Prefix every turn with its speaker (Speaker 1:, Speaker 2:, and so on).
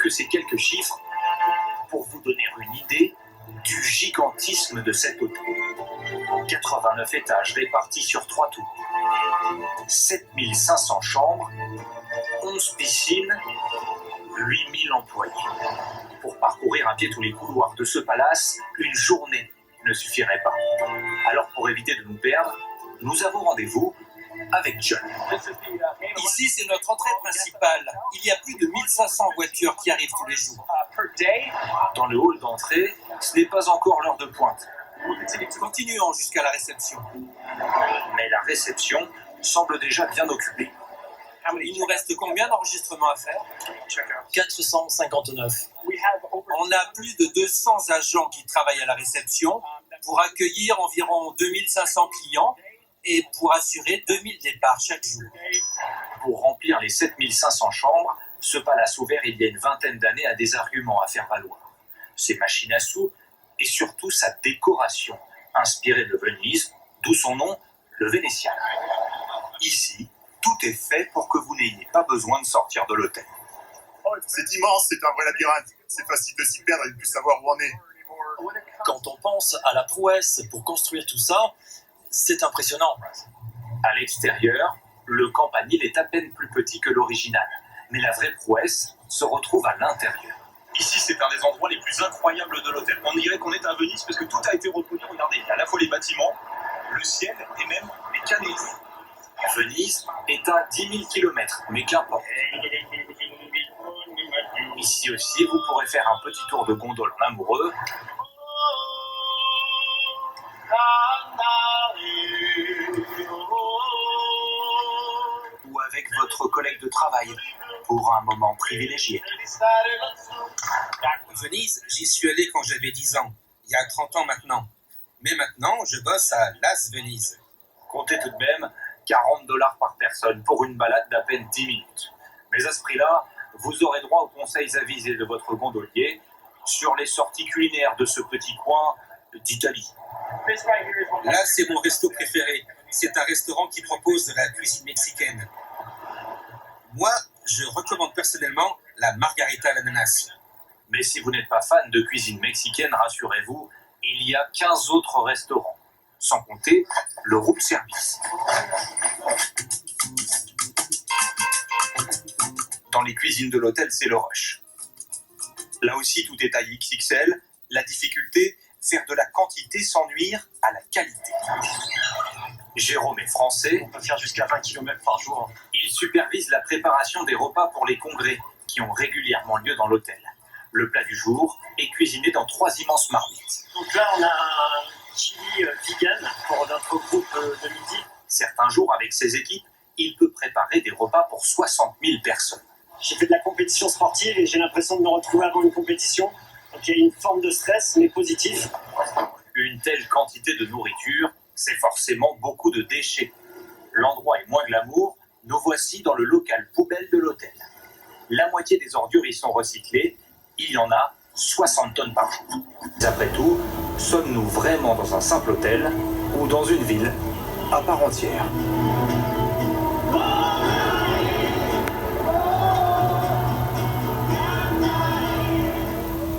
Speaker 1: que ces quelques chiffres pour vous donner une idée du gigantisme de cet hôtel. 89 étages répartis sur 3 tours, 7500 chambres, 11 piscines, 8000 employés. Pour parcourir à pied tous les couloirs de ce palace, une journée ne suffirait pas. Alors pour éviter de nous perdre, nous avons rendez-vous avec John.
Speaker 2: Ici, c'est notre entrée principale. Il y a plus de 1500 voitures qui arrivent tous les jours.
Speaker 1: Dans le hall d'entrée, ce n'est pas encore l'heure de pointe.
Speaker 2: Continuons jusqu'à la réception.
Speaker 1: Mais la réception semble déjà bien occupée.
Speaker 2: Il nous reste combien d'enregistrements à faire?
Speaker 3: 459.
Speaker 2: On a plus de 200 agents qui travaillent à la réception pour accueillir environ 2500 clients et pour assurer 2000 départs chaque jour.
Speaker 1: Pour remplir les 7500 chambres, ce palace ouvert il y a une vingtaine d'années a des arguments à faire valoir. Ses machines à sous et surtout sa décoration, inspirée de Venise, d'où son nom, le Vénitien. Ici, tout est fait pour que vous n'ayez pas besoin de sortir de l'hôtel.
Speaker 4: C'est immense, c'est un vrai labyrinthe. C'est facile de s'y perdre et de ne plus savoir où on est.
Speaker 3: Quand on pense à la prouesse pour construire tout ça, c'est impressionnant.
Speaker 1: À l'extérieur, le campanile est à peine plus petit que l'original. Mais la vraie prouesse se retrouve à l'intérieur.
Speaker 5: Ici, c'est un des endroits les plus incroyables de l'hôtel. On dirait qu'on est à Venise parce que tout a été reproduit. Regardez, il y a à la fois les bâtiments, le ciel et même les canyons.
Speaker 1: Venise est à 10 000 km, mais qu'importe. Ici aussi, vous pourrez faire un petit tour de gondole en amoureux. Ou avec votre collègue de travail pour un moment privilégié.
Speaker 2: Venise, j'y suis allé quand j'avais 10 ans, il y a 30 ans maintenant. Mais maintenant, je bosse à Las Venise.
Speaker 1: Comptez tout de même $40 par personne pour une balade d'à peine 10 minutes. Mais à ce prix-là, vous aurez droit aux conseils avisés de votre gondolier sur les sorties culinaires de ce petit coin d'Italie.
Speaker 2: Là, c'est mon resto préféré. C'est un restaurant qui propose de la cuisine mexicaine. Moi, je recommande personnellement la margarita à l'ananas.
Speaker 1: Mais si vous n'êtes pas fan de cuisine mexicaine, rassurez-vous, il y a 15 autres restaurants, sans compter le room service. Dans les cuisines de l'hôtel, c'est le rush. Là aussi, tout est taille XXL. La difficulté, faire de la quantité sans nuire à la qualité. Jérôme est français.
Speaker 5: On peut faire jusqu'à 20 km par jour.
Speaker 1: Il supervise la préparation des repas pour les congrès qui ont régulièrement lieu dans l'hôtel. Le plat du jour est cuisiné dans 3 immenses marmites.
Speaker 6: Donc là, on a un chili vegan pour notre groupe de midi.
Speaker 1: Certains jours, avec ses équipes, il peut préparer des repas pour 60 000 personnes.
Speaker 6: J'ai fait de la compétition sportive et j'ai l'impression de me retrouver avant une compétition. Donc il y a une forme de stress, mais positif.
Speaker 1: Une telle quantité de nourriture, c'est forcément beaucoup de déchets. L'endroit est moins glamour, nous voici dans le local poubelle de l'hôtel. La moitié des ordures y sont recyclées, il y en a 60 tonnes par jour. Après tout, sommes-nous vraiment dans un simple hôtel ou dans une ville à part entière ?